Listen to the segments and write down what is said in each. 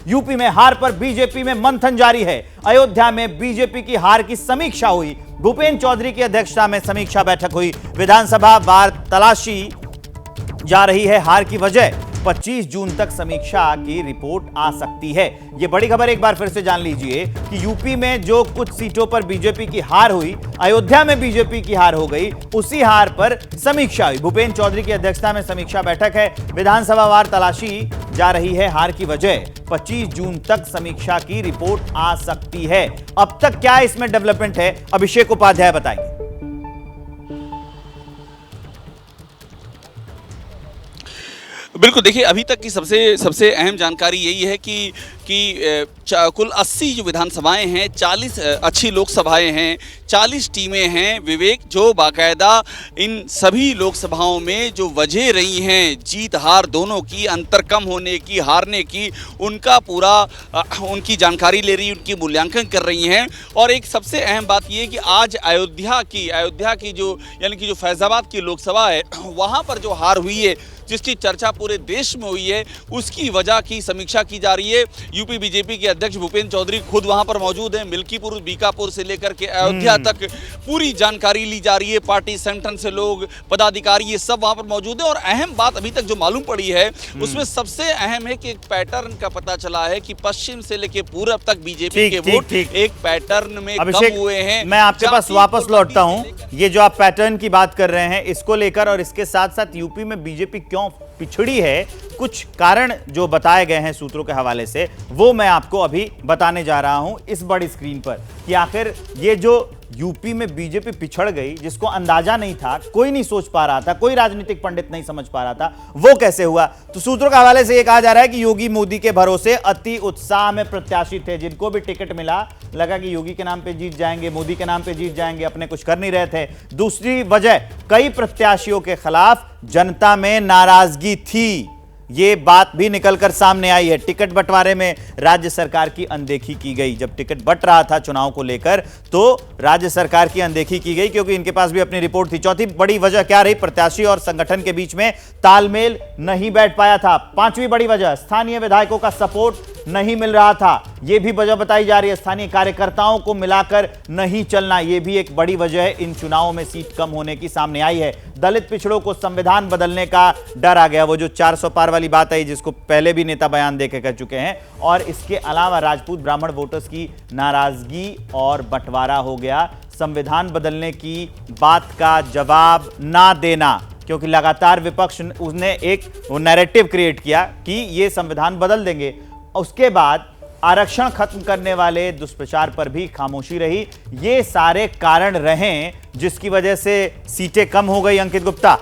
UP में हार पर बीजेपी में मंथन जारी है। अयोध्या में बीजेपी की हार की समीक्षा हुई। भूपेंद्र चौधरी की अध्यक्षता में समीक्षा बैठक हुई। विधानसभा वार तलाशी जा रही है हार की वजह। 25 जून तक समीक्षा की रिपोर्ट आ सकती है। यह बड़ी खबर एक बार फिर से जान लीजिए कि यूपी में जो कुछ सीटों पर बीजेपी की हार हुई, अयोध्या में बीजेपी की हार हो गई, उसी हार पर समीक्षा हुई। भूपेंद्र चौधरी की अध्यक्षता में समीक्षा बैठक है। विधानसभा वार तलाशी जा रही है हार की वजह। 25 जून तक समीक्षा की रिपोर्ट आ सकती है। अब तक क्या इसमें डेवलपमेंट है, अभिषेक उपाध्याय बताएंगे। बिल्कुल, देखिए अभी तक की सबसे अहम जानकारी यही है कि कुल 80 जो विधानसभाएं हैं, 40 अच्छी लोकसभाएं हैं, 40 टीमें हैं विवेक, जो बाकायदा इन सभी लोकसभाओं में जो वजह रही हैं जीत हार दोनों की, अंतर कम होने की, हारने की, उनका पूरा उनकी जानकारी ले रही, उनकी मूल्यांकन कर रही हैं। और एक सबसे अहम बात ये है कि आज अयोध्या की जो यानी कि जो फैज़ाबाद की लोकसभा है, वहाँ पर जो हार हुई है, जिसकी चर्चा पूरे देश में हुई है, उसकी वजह की समीक्षा की जा रही है। यूपी बीजेपी के अध्यक्ष भूपेंद्र चौधरी खुद वहां पर मौजूद हैं। मिल्कीपुर, बीकापुर से लेकर के अयोध्या तक पूरी जानकारी ली जा रही है। पार्टी संगठन से लोग, पदाधिकारी, ये सब वहां पर मौजूद है। और अहम बात अभी तक जो मालूम पड़ी है, उसमें सबसे अहम है कि एक पैटर्न का पता चला है कि पश्चिम से लेकर पूर्व तक बीजेपी के वोट एक पैटर्न में कम हुए हैं। मैं आपके पास वापस लौटता हूं। ये जो आप पैटर्न की बात कर रहे हैं, इसको लेकर और इसके साथ साथ यूपी में बीजेपी क्यों पिछड़ी है, कुछ कारण जो बताए गए हैं सूत्रों के हवाले से, वो मैं आपको अभी बताने जा रहा हूं इस बड़ी स्क्रीन पर कि आखिर ये जो यूपी में बीजेपी पिछड़ गई, जिसको अंदाजा नहीं था, कोई नहीं सोच पा रहा था, कोई राजनीतिक पंडित नहीं समझ पा रहा था, वो कैसे हुआ। तो सूत्रों के हवाले से यह कहा जा रहा है कि योगी मोदी के भरोसे अति उत्साह में प्रत्याशी थे। जिनको भी टिकट मिला, लगा कि योगी के नाम पे जीत जाएंगे, मोदी के नाम पे जीत जाएंगे, अपने कुछ कर नहीं रहे थे। दूसरी वजह, कई प्रत्याशियों के खिलाफ जनता में नाराजगी थी। ये बात भी निकलकर सामने आई है। टिकट बंटवारे में राज्य सरकार की अनदेखी की गई। जब टिकट बंट रहा था चुनाव को लेकर, तो राज्य सरकार की अनदेखी की गई, क्योंकि इनके पास भी अपनी रिपोर्ट थी। चौथी बड़ी वजह क्या रही? प्रत्याशी और संगठन के बीच में तालमेल नहीं बैठ पाया था। पांचवी बड़ी वजह, स्थानीय विधायकों का सपोर्ट नहीं मिल रहा था। यह भी वजह बताई जा रही है। स्थानीय कार्यकर्ताओं को मिलाकर नहीं चलना, यह भी एक बड़ी वजह इन चुनावों में सीट कम होने की सामने आई है। दलित पिछड़ों को संविधान बदलने का डर आ गया। वो जो 400 पार वाली बात आई, जिसको पहले भी नेता बयान देकर कह चुके हैं। और इसके अलावा राजपूत ब्राह्मण वोटर्स की नाराजगी और बंटवारा हो गया। संविधान बदलने की बात का जवाब ना देना, क्योंकि लगातार विपक्ष उसने एक नैरेटिव क्रिएट किया कि ये संविधान बदल देंगे। उसके बाद आरक्षण खत्म करने वाले दुष्प्रचार पर भी खामोशी रही। ये सारे कारण रहे जिसकी वजह से सीटें कम हो गई। अंकित गुप्ता।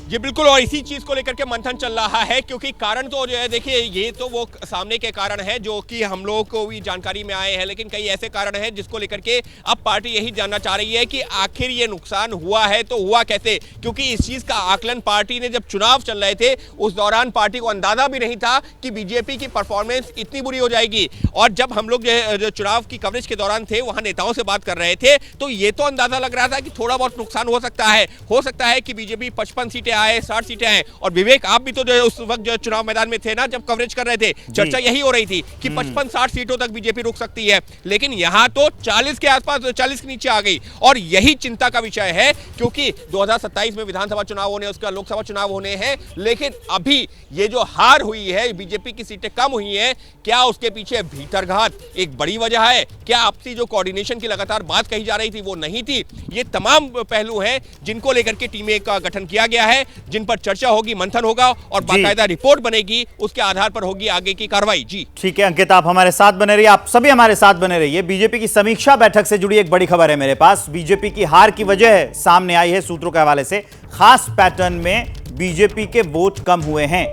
जी बिल्कुल, और इसी चीज को लेकर के मंथन चल रहा है, क्योंकि कारण तो जो है, देखिए ये तो वो सामने के कारण है जो कि हम लोगों को भी जानकारी में आए हैं, लेकिन कई ऐसे कारण हैं जिसको लेकर के अब पार्टी यही जानना चाह रही है कि आखिर ये नुकसान हुआ है तो हुआ कैसे। क्योंकि इस चीज का आकलन पार्टी ने जब चुनाव चल रहे थे, उस दौरान पार्टी को अंदाजा भी नहीं था कि बीजेपी की परफॉर्मेंस इतनी बुरी हो जाएगी। और जब हम लोग जो चुनाव की कवरेज के दौरान थे, वहां नेताओं से बात कर रहे थे, तो ये तो अंदाजा लग रहा था कि थोड़ा बहुत नुकसान हो सकता है कि बीजेपी 55 सीटें आए, 60 सीटें आए। और विवेक, आप भी तो जो उस वक्त जो चुनाव मैदान में थे ना, जब कवरेज कर रहे थे, चर्चा यही हो रही थी कि 55-60 सीटों तक बीजेपी रुक सकती है। लेकिन यहां तो 40 के आसपास, 40 के नीचे आ गई। और यही चिंता का विषय है, क्योंकि 2027 में विधानसभा चुनाव होने, उसका लोकसभा चुनाव होने हैं। लेकिन अभी ये जो हार हुई है, बीजेपी की सीटें कम हुई हैं, क्या उसके पीछे भीतरघात एक बड़ी वजह है? क्या आपसी जो कोऑर्डिनेशन की लगातार बात कही जा रही थी, वो नहीं थी? ये तमाम पहलू हैं जिनको लेकर के टीमें का गठन किया गया है, जिन पर चर्चा होगी, मंथन होगा और बाकायदा रिपोर्ट बनेगी। उसके आधार पर होगी आगे की कार्रवाई। जी ठीक है अंकित, आप हमारे साथ बने रहिए, आप सभी हमारे साथ बने रहिए। बीजेपी की समीक्षा बैठक से जुड़ी एक बड़ी खबर है मेरे पास। बीजेपी की हार की वजह सामने आई है सूत्रों के हवाले से। खास पैटर्न में बीजेपी के वोट कम हुए हैं।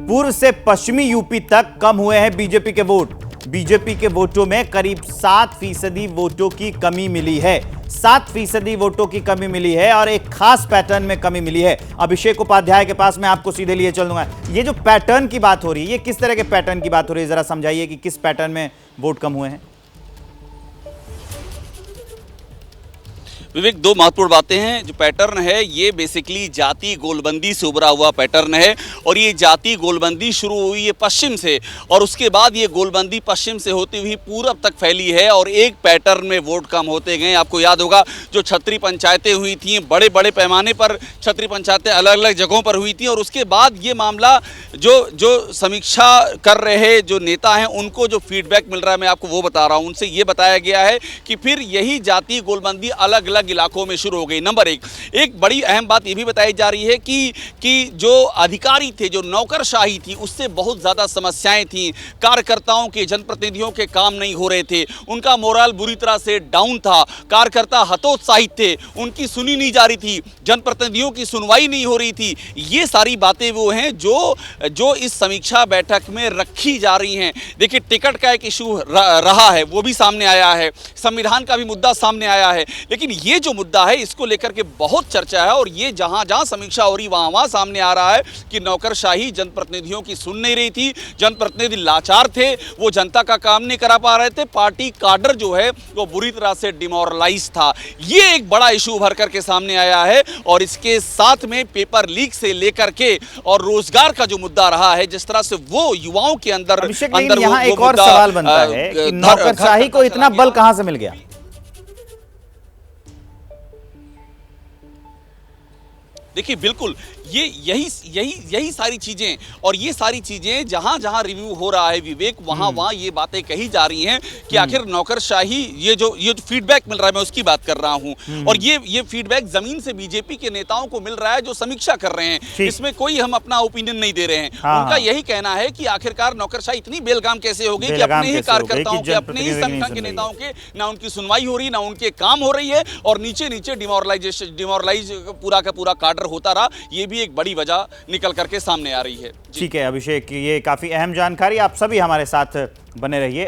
पूर्व से पश्चिमी यूपी तक कम हुए हैं बीजेपी के वोट। बीजेपी के वोटों में करीब 7% वोटों की कमी मिली है। 7% वोटों की कमी मिली है और एक खास पैटर्न में कमी मिली है। अभिषेक उपाध्याय के पास मैं आपको सीधे लिए चलूंगा। ये जो पैटर्न की बात हो रही है, ये किस तरह के पैटर्न की बात हो रही है, जरा समझाइए कि किस पैटर्न में वोट कम हुए हैं। विवेक, दो महत्वपूर्ण बातें हैं। जो पैटर्न है ये बेसिकली जाति गोलबंदी से उभरा हुआ पैटर्न है और ये जाति गोलबंदी शुरू हुई है पश्चिम से और उसके बाद ये गोलबंदी पश्चिम से होती हुई पूरब तक फैली है और एक पैटर्न में वोट कम होते गए। आपको याद होगा जो छत्री पंचायतें हुई थी, बड़े बड़े पैमाने पर छत्री पंचायतें अलग अलग जगहों पर हुई थी और उसके बाद ये मामला जो समीक्षा कर रहे जो नेता हैं उनको जो फीडबैक मिल रहा है मैं आपको वो बता रहा हूँ। उनसे ये बताया गया है कि फिर यही जाति गोलबंदी अलग अलग इलाकों में शुरू हो गई। नंबर एक बड़ी अहम बात ये भी बताई जा रही है कि जो अधिकारी थे, जो नौकरशाही थी, उससे बहुत ज़्यादा समस्याएं थी। कार्यकर्ताओं के, जनप्रतिनिधियों के काम नहीं हो रहे थे, उनका मोरल बुरी तरह से डाउन था, कार्यकर्ता हतोत्साहित थे, उनकी सुनी नहीं जा रही थी, जनप्रतिनिधियों की सुनवाई नहीं हो रही थी। ये सारी बातें वो हैं जो इस समीक्षा बैठक में रखी जा रही हैं। देखिए, टिकट का एक इशू रहा है, वो भी सामने आया है, संविधान का भी मुद्दा सामने आया है, लेकिन ये जो मुद्दा है इसको लेकर के बहुत चर्चा है और ये जहां जहां समीक्षा हो रही वहां सामने आ रहा है कि नौकरशाही जनप्रतिनिधियों की सुन नहीं रही थी, जनप्रतिनिधि लाचार थे, वो जनता का काम नहीं करा पा रहे थे, पार्टी काडर जो है वो बुरी तरह से डिमोरलाइज था। ये एक बड़ा इशू उभर करके सामने आया है और इसके साथ में पेपर लीक से लेकर के और रोजगार का जो मुद्दा रहा है, जिस तरह से वो युवाओं के अंदर यहाँ एक और सवाल बनता है कि नौकरशाही को इतना बल कहां से मिल गया? देखिए, बिल्कुल यही सारी चीजें और ये सारी चीजें जहां जहां रिव्यू हो रहा है विवेक, वहां ये बातें कही जा रही हैं कि आखिर नौकरशाही ये जो फीडबैक मिल रहा है मैं उसकी बात कर रहा हूं और ये फीडबैक जमीन से बीजेपी के नेताओं को मिल रहा है जो समीक्षा कर रहे हैं। इसमें कोई हम अपना ओपिनियन नहीं दे रहे हैं। उनका यही कहना है कि आखिरकार नौकरशाही इतनी बेलगाम कैसे हो गई कि अपने ही कार्यकर्ताओं के, अपने ही संगठन के नेताओं के ना उनकी सुनवाई हो रही, ना उनके काम हो रही है और नीचे नीचे डिमोरलाइज पूरा का पूरा काडर होता रहा। ये भी एक बड़ी वजह निकल करके सामने आ रही है। ठीक है अभिषेक, ये काफी अहम जानकारी। आप सभी हमारे साथ बने रहिए।